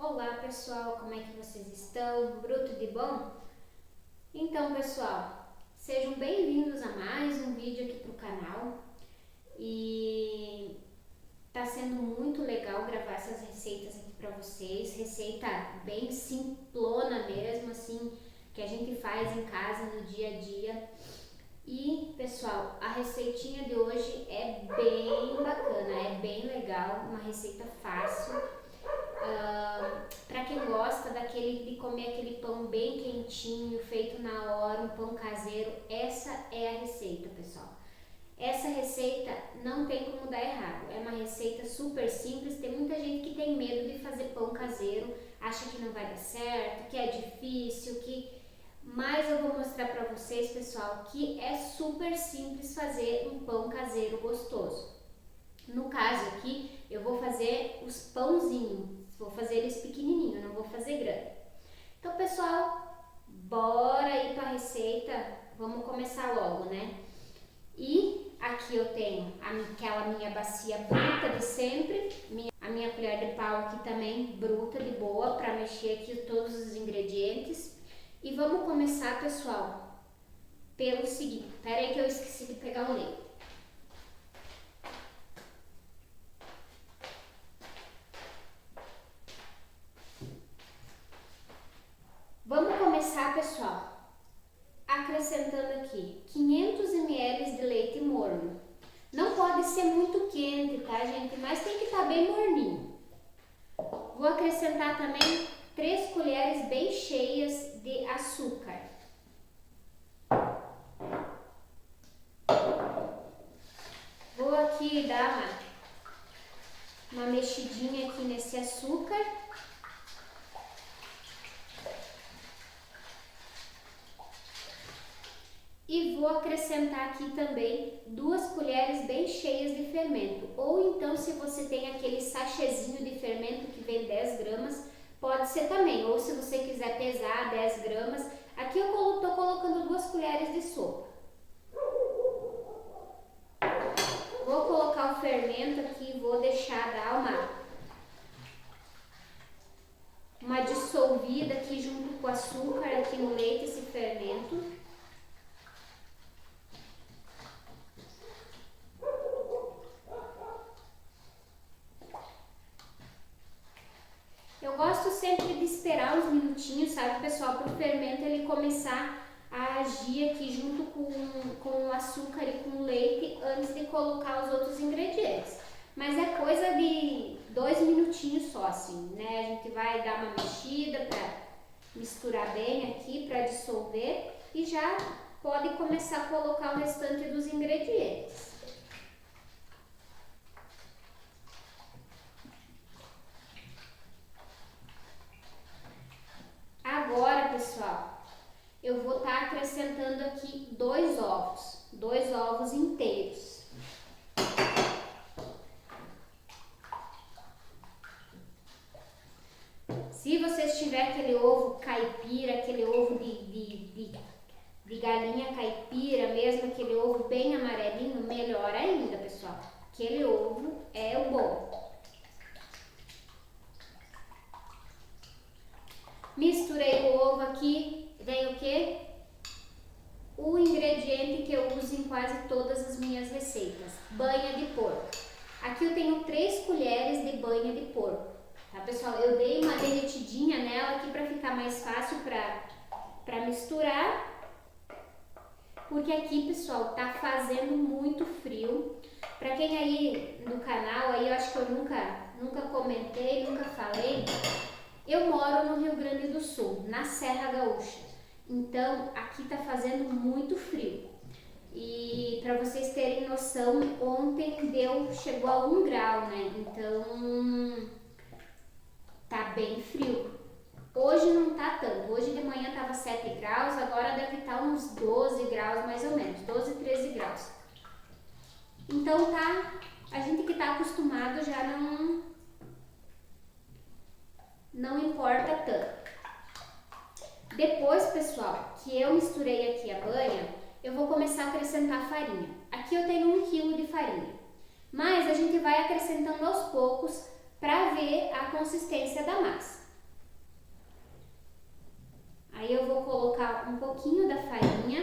Olá pessoal, como é que vocês estão? Bruto de bom? Então pessoal, sejam bem-vindos a mais um vídeo aqui pro canal e tá sendo muito legal gravar essas receitas aqui pra vocês, receita bem simplona mesmo, assim, que a gente faz em casa no dia a dia. E pessoal, a receitinha de hoje é bem bacana, é bem legal, uma receita fácil. Para quem gosta de comer aquele pão bem quentinho, feito na hora, um pão caseiro, essa é a receita, pessoal. Essa receita não tem como dar errado, é uma receita super simples. Tem muita gente que tem medo de fazer pão caseiro, acha que não vai dar certo, que é difícil, mas eu vou mostrar para vocês, pessoal, que é super simples fazer um pão caseiro gostoso. No caso aqui, eu vou fazer os pãozinhos, vou fazer eles pequenininhos, não vou fazer grande. Então, pessoal, bora ir para a receita, vamos começar logo, né? E aqui eu tenho aquela minha bacia bruta de sempre, a minha colher de pau aqui também bruta, de boa, para mexer aqui todos os ingredientes. E vamos começar, pessoal, pelo seguinte. Pera aí que eu esqueci de pegar o leite. Vamos começar, pessoal, acrescentando aqui 500 ml de leite morno. Não pode ser muito quente, tá, gente? Mas tem que estar bem morninho. Vou acrescentar também 3 colheres bem cheias de açúcar. Vou aqui dar uma mexidinha aqui nesse açúcar. E vou acrescentar aqui também 2 colheres bem cheias de fermento. Ou então, se você tem aquele sachêzinho de fermento que vem 10 gramas, pode ser também. Ou se você quiser pesar 10 gramas, aqui eu estou colocando 2 colheres de sopa. Vou colocar o fermento aqui e vou deixar dar uma dissolvida aqui junto com o açúcar, aqui no leite, esse fermento. Eu gosto sempre de esperar uns minutinhos, sabe, pessoal, para o fermento ele começar a agir aqui junto com o açúcar e com o leite antes de colocar os outros ingredientes. Mas é coisa de 2 minutinhos só, assim, né? A gente vai dar uma mexida para misturar bem aqui, para dissolver, e já pode começar a colocar o restante dos ingredientes. Agora, pessoal, eu vou estar acrescentando aqui 2 ovos inteiros. Se vocês tiverem aquele ovo caipira, aquele ovo de galinha caipira mesmo, aquele ovo bem amarelinho, melhor ainda, pessoal. Aquele ovo é o bom. Misturei o ovo aqui, vem o que? O ingrediente que eu uso em quase todas as minhas receitas, banha de porco. Aqui eu tenho 3 colheres de banha de porco, tá, pessoal? Eu dei uma derretidinha nela aqui para ficar mais fácil para misturar, porque aqui, pessoal, tá fazendo muito frio. Para quem aí no canal, aí eu acho que eu nunca comentei, nunca falei. Eu moro no Rio Grande do Sul, na Serra Gaúcha, então aqui tá fazendo muito frio. E para vocês terem noção, ontem chegou a 1 grau, né? Então tá bem frio. Hoje não tá tanto, hoje de manhã tava 7 graus, agora deve estar uns 12 graus mais ou menos, 12, 13 graus. Então a gente que tá acostumado já não importa tanto. Depois, pessoal, que eu misturei aqui a banha, eu vou começar a acrescentar farinha. Aqui eu tenho 1 kg de farinha, mas a gente vai acrescentando aos poucos para ver a consistência da massa. Aí eu vou colocar um pouquinho da farinha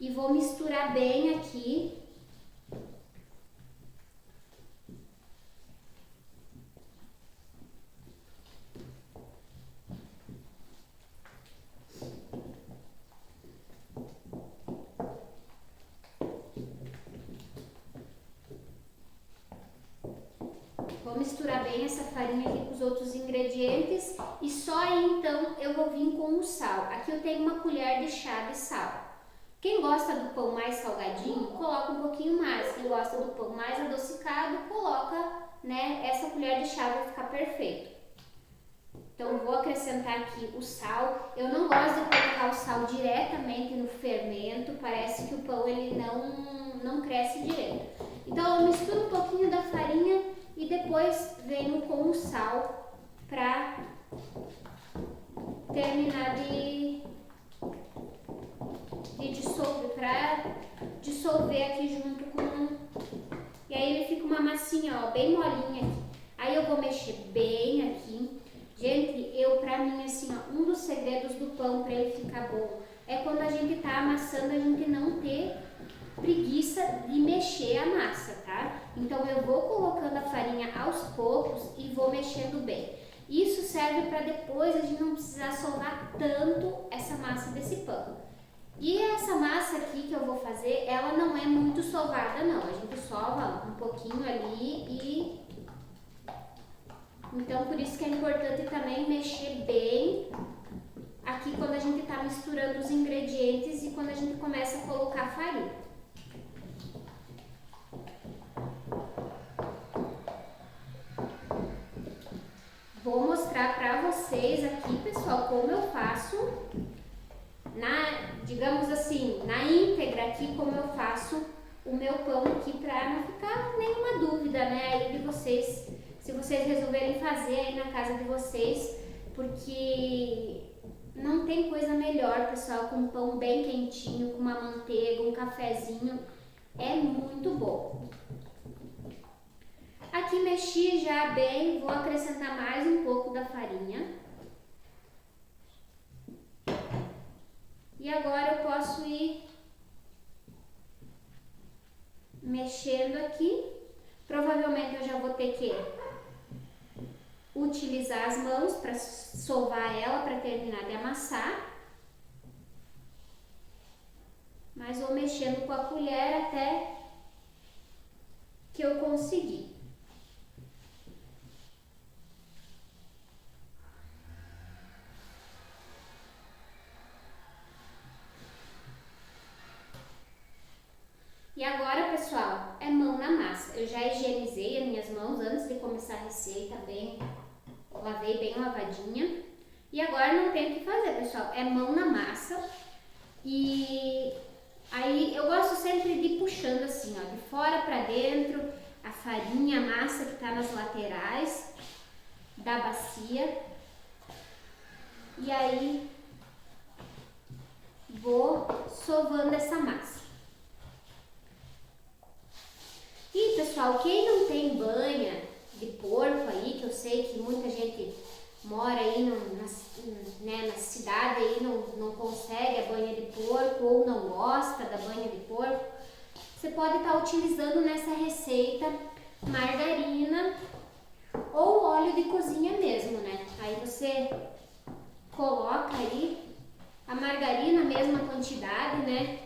e vou misturar bem aqui. Vou misturar bem essa farinha aqui com os outros ingredientes e só aí então eu vou vir com o sal. Aqui eu tenho uma colher de chá de sal. Quem gosta do pão mais salgadinho, coloca um pouquinho mais. Quem gosta do pão mais adocicado, coloca, né, essa colher de chá, vai ficar perfeito. Então eu vou acrescentar aqui o sal. Eu não gosto de colocar o sal diretamente no fermento, parece que o pão ele não cresce direito. Então eu misturo um pouquinho da farinha e depois venho com o sal para terminar de dissolver, para dissolver aqui junto com... E aí ele fica uma massinha, ó, bem molinha aqui. Aí eu vou mexer bem aqui. Gente, pra mim, assim, ó, um dos segredos do pão para ele ficar bom é quando a gente tá amassando, a gente não ter preguiça de mexer a massa, tá? Então eu vou colocando a farinha aos poucos e vou mexendo bem. Isso serve para depois a gente não precisar sovar tanto essa massa desse pão. E essa massa aqui que eu vou fazer, ela não é muito sovada não, a gente sova um pouquinho ali e... Então por isso que é importante também mexer bem aqui quando a gente tá misturando os ingredientes e quando a gente começa a colocar a farinha. Vou mostrar para vocês aqui, pessoal, como eu faço, digamos assim, na íntegra aqui, como eu faço o meu pão aqui, para não ficar nenhuma dúvida, né, aí de vocês, se vocês resolverem fazer aí na casa de vocês, porque não tem coisa melhor, pessoal, com um pão bem quentinho, com uma manteiga, um cafezinho, é muito bom. Aqui mexi já bem, vou acrescentar mais um pouco da farinha. E agora eu posso ir mexendo aqui. Provavelmente eu já vou ter que utilizar as mãos para sovar ela, para terminar de amassar. Mas vou mexendo com a colher até que eu conseguir. E agora, pessoal, é mão na massa. Eu já higienizei as minhas mãos antes de começar a receita, lavei bem lavadinha. E agora não tem o que fazer, pessoal, é mão na massa. E aí eu gosto sempre de ir puxando assim, ó, de fora para dentro, a farinha, a massa que tá nas laterais da bacia. E aí vou sovando essa massa. E pessoal, quem não tem banha de porco aí, que eu sei que muita gente mora aí na cidade aí não consegue a banha de porco ou não gosta da banha de porco, você pode estar utilizando nessa receita margarina ou óleo de cozinha mesmo, né? Aí você coloca aí a margarina, a mesma quantidade, né?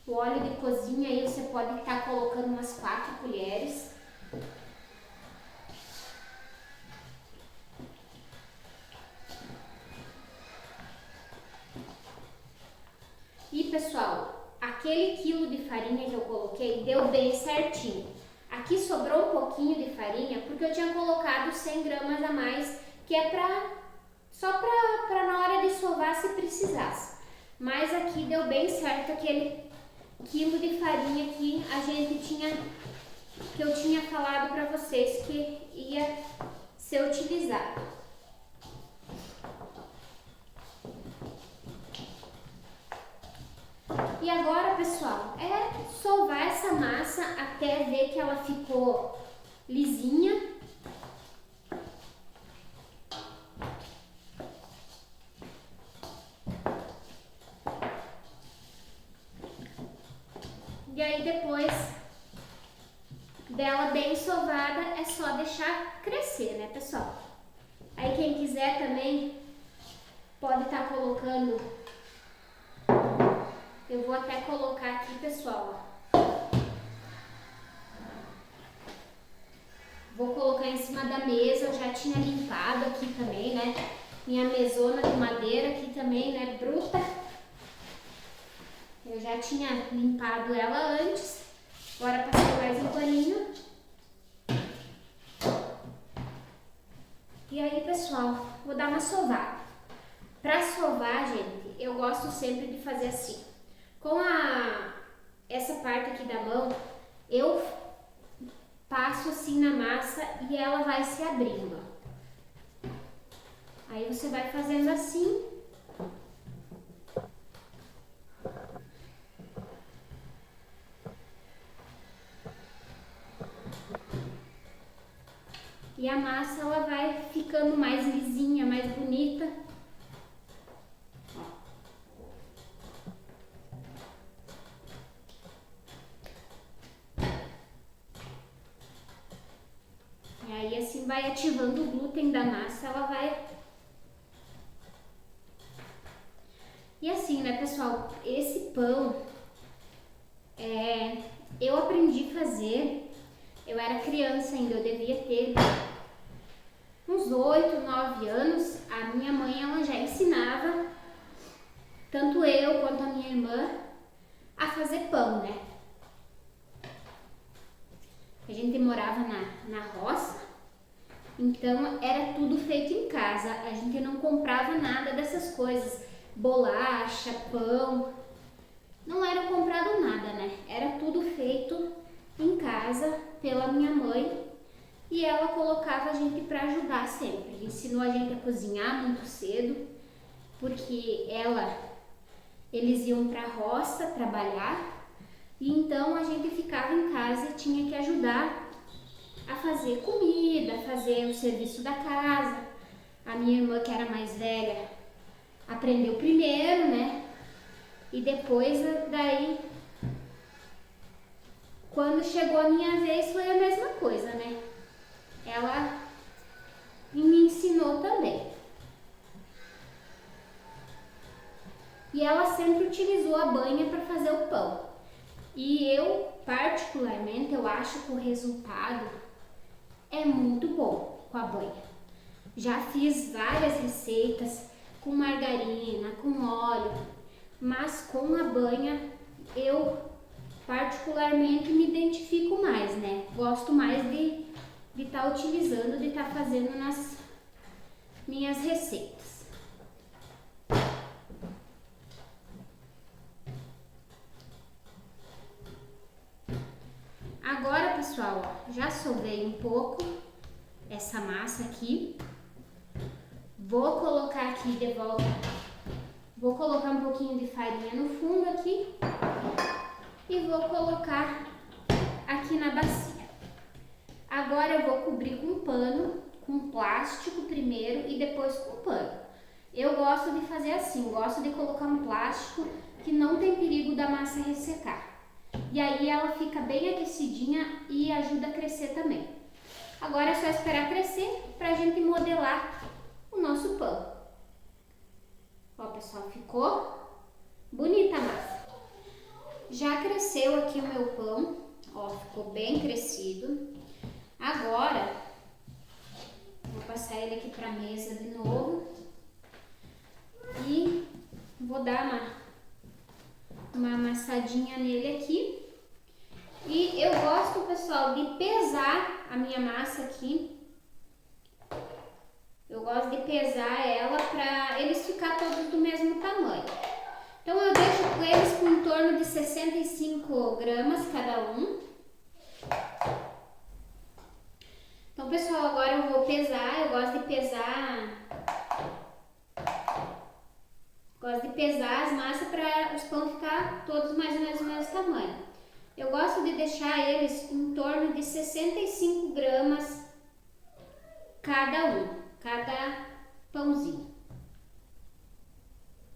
O óleo de cozinha aí você pode estar colocando umas 4 colheres. E pessoal, aquele quilo de farinha que eu coloquei deu bem certinho. Aqui sobrou um pouquinho de farinha porque eu tinha colocado 100 gramas a mais, que é só pra na hora de sovar se precisasse. Mas aqui deu bem certo aquele quilo de farinha que eu tinha falado para vocês que ia ser utilizado. E agora, pessoal, é sovar essa massa até ver que ela ficou lisinha. só deixar crescer, né, pessoal? Aí quem quiser também pode estar colocando. Eu vou até colocar aqui, pessoal, ó. Vou colocar em cima da mesa, eu já tinha limpado aqui também, né? Minha mesona de madeira aqui também, né, bruta. Eu já tinha limpado ela antes. Agora passei mais um paninho. E aí, pessoal, vou dar uma sovada. Pra sovar, gente, eu gosto sempre de fazer assim. Com essa parte aqui da mão, eu passo assim na massa e ela vai se abrindo. Aí você vai fazendo assim. E a massa ela vai ficando mais lisinha, mais bonita. E aí assim vai ativando o glúten da massa, ela vai... E assim, né, pessoal, esse pão, eu aprendi a fazer, eu era criança ainda, eu devia ter uns 8, 9 anos, a minha mãe ela já ensinava, tanto eu quanto a minha irmã, a fazer pão, né? A gente morava na roça, então era tudo feito em casa, a gente não comprava nada dessas coisas, bolacha, pão, não era comprado nada, né? Era tudo feito em casa pela minha mãe e ela colocava a gente para ajudar sempre. Ensinou a gente a cozinhar muito cedo, porque eles iam para a roça trabalhar e então a gente ficava em casa e tinha que ajudar a fazer comida, a fazer o serviço da casa. A minha irmã, que era mais velha, aprendeu primeiro, né? E depois, daí, quando chegou a minha vez, foi a mesma coisa, né? Ela me ensinou também. E ela sempre utilizou a banha para fazer o pão. E eu, particularmente, eu acho que o resultado é muito bom com a banha. Já fiz várias receitas com margarina, com óleo, mas com a banha eu particularmente me identifico mais, né? Gosto mais de estar utilizando, de estar fazendo nas minhas receitas. Agora, pessoal, ó, já sovei um pouco essa massa aqui. Vou colocar aqui de volta, vou colocar um pouquinho de farinha no fundo aqui e vou colocar aqui na bacia. Agora eu vou cobrir com pano, com plástico primeiro e depois com pano. Eu gosto de fazer assim, gosto de colocar um plástico que não tem perigo da massa ressecar. E aí ela fica bem aquecidinha e ajuda a crescer também. Agora é só esperar crescer pra gente modelar o nosso pão. Ó, pessoal, ficou bonita a massa. Já cresceu aqui o meu pão, ó, ficou bem crescido. Agora, vou passar ele aqui pra mesa de novo e vou dar uma amassadinha nele aqui. E eu gosto, pessoal, de pesar a minha massa aqui. Eu gosto de pesar ela para eles ficar todos do mesmo tamanho. Então eu deixo eles com em torno de 65 gramas cada um. Então, pessoal, agora eu vou pesar. Eu gosto de pesar as massas para os pão ficar todos mais ou menos do mesmo tamanho. Eu gosto de deixar eles em torno de 65 gramas cada pãozinho.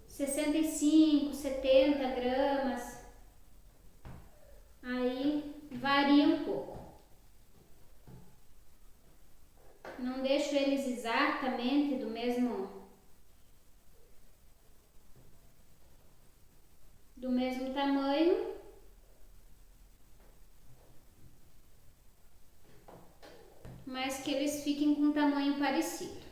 65, 70 gramas, aí varia um pouco. exatamente do mesmo tamanho. Mas que eles fiquem com um tamanho parecido.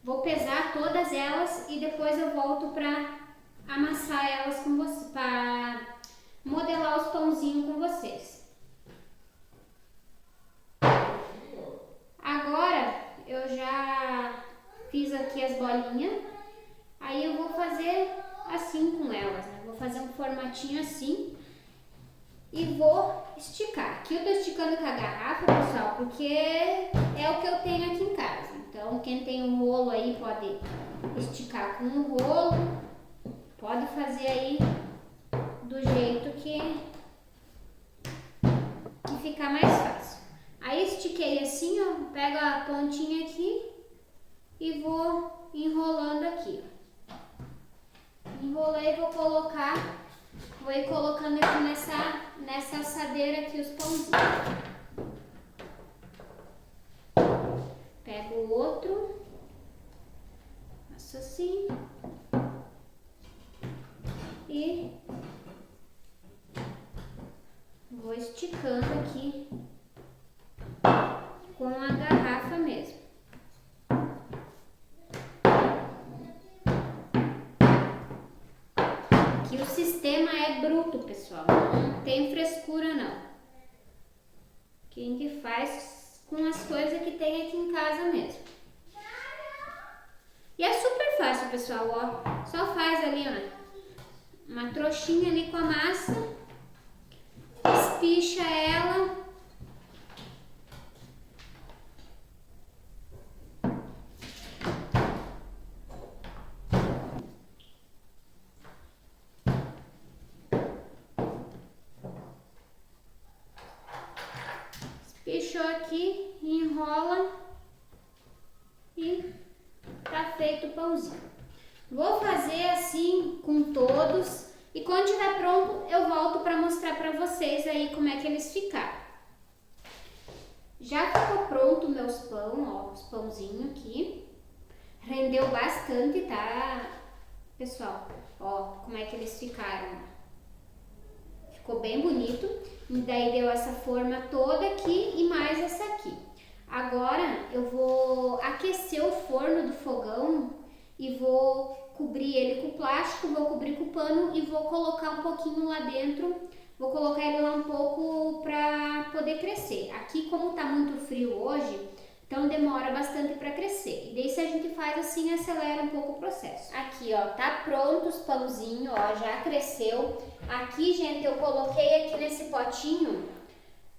Vou pesar todas elas e depois eu volto para amassar elas com você, para modelar os pãozinhos com vocês. Agora eu já fiz aqui as bolinhas, aí eu vou fazer assim com elas, né? Vou fazer um formatinho assim e vou esticar. Aqui eu tô esticando com a garrafa, pessoal, porque é o que eu tenho aqui em casa. Então, quem tem um rolo aí pode esticar com um rolo, pode fazer aí do jeito que ficar mais fácil. Aí estiquei assim, ó, pego a pontinha aqui e vou enrolando aqui. Enrolei, vou ir colocando aqui nessa assadeira aqui os pãozinhos. Pego o outro, faço assim e vou esticando aqui com a garrafa mesmo. Aqui o sistema é bruto, pessoal, não tem frescura não. Que a gente faz com as coisas que tem aqui em casa mesmo. E é super fácil, pessoal, ó. Só faz ali, ó, uma trouxinha ali com a massa, espicha ela. Espichou aqui, enrola e tá feito o pãozinho. Vou fazer assim com todos e quando estiver pronto eu volto para mostrar para vocês aí como é que eles ficaram. Já ficou pronto meus pão, ó, os pãozinhos aqui. Rendeu bastante, tá, pessoal? Ó, como é que eles ficaram. Ficou bem bonito. E daí deu essa forma toda aqui e mais essa aqui. Agora eu vou aquecer o forno do fogão e vou cobrir ele com plástico, vou cobrir com pano e vou colocar um pouquinho lá dentro. Vou colocar ele lá um pouco para poder crescer. Aqui, como tá muito frio hoje, então demora bastante para crescer. E daí se a gente faz assim, acelera um pouco o processo. Aqui, ó, tá pronto os pãozinhos, ó, já cresceu. Aqui, gente, eu coloquei aqui nesse potinho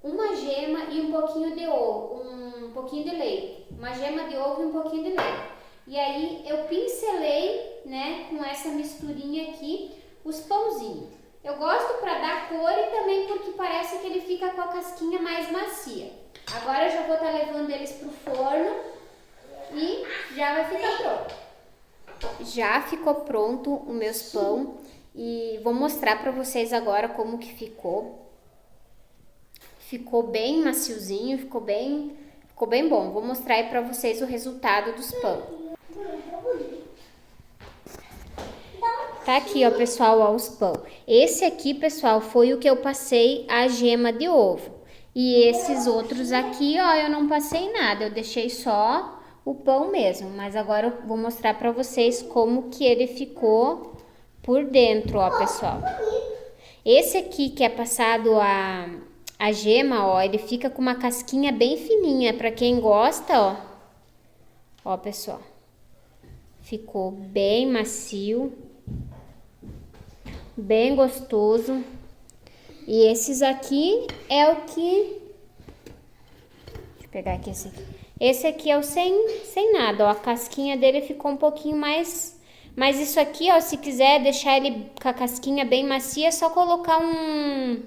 uma gema e um pouquinho de ovo, um pouquinho de leite. Uma gema de ovo e um pouquinho de leite. E aí eu pincelei, né, com essa misturinha aqui, os pãozinhos. Eu gosto para dar cor e também porque parece que ele fica com a casquinha mais macia. Agora eu já vou estar levando eles pro forno e já vai ficar pronto. Já ficou pronto os meus pão e vou mostrar para vocês agora como que ficou. Ficou bem maciozinho, ficou bem bom. Vou mostrar aí para vocês o resultado dos pão. Tá aqui, ó, pessoal, ó, os pão. Esse aqui, pessoal, foi o que eu passei a gema de ovo. E esses outros aqui, ó, eu não passei nada, eu deixei só o pão mesmo. Mas agora eu vou mostrar pra vocês como que ele ficou por dentro, ó, pessoal. Esse aqui que é passado a gema, ó, ele fica com uma casquinha bem fininha. Pra quem gosta, ó. Ó, pessoal. Ficou bem macio. Bem gostoso. E esses aqui é o que... Deixa eu pegar aqui esse aqui. Esse aqui é o sem nada, ó. A casquinha dele ficou um pouquinho mais... Mas isso aqui, ó, se quiser deixar ele com a casquinha bem macia, é só colocar um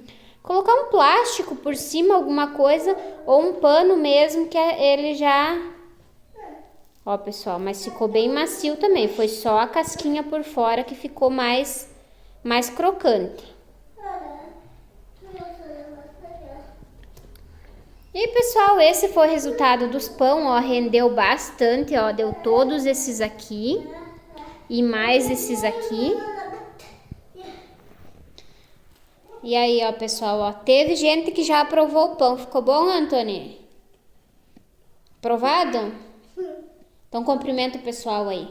plástico por cima, alguma coisa, ou um pano mesmo, que ele já Ó, pessoal, mas ficou bem macio também. Foi só a casquinha por fora que ficou mais crocante. E, pessoal, esse foi o resultado dos pão, ó. Rendeu bastante, ó. Deu todos esses aqui. E mais esses aqui. E aí, ó, pessoal, ó. Teve gente que já aprovou o pão. Ficou bom, Antônio? Aprovado? Então, cumprimenta o pessoal aí.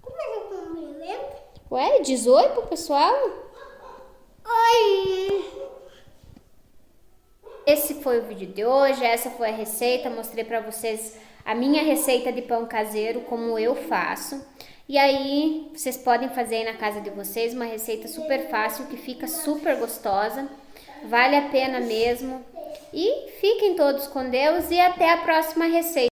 Como é que eu cumprimento? Ué, diz oi pro pessoal? Oi! Esse foi o vídeo de hoje, essa foi a receita. Mostrei pra vocês a minha receita de pão caseiro, como eu faço. E aí, vocês podem fazer aí na casa de vocês uma receita super fácil, que fica super gostosa. Vale a pena mesmo. E fiquem todos com Deus e até a próxima receita.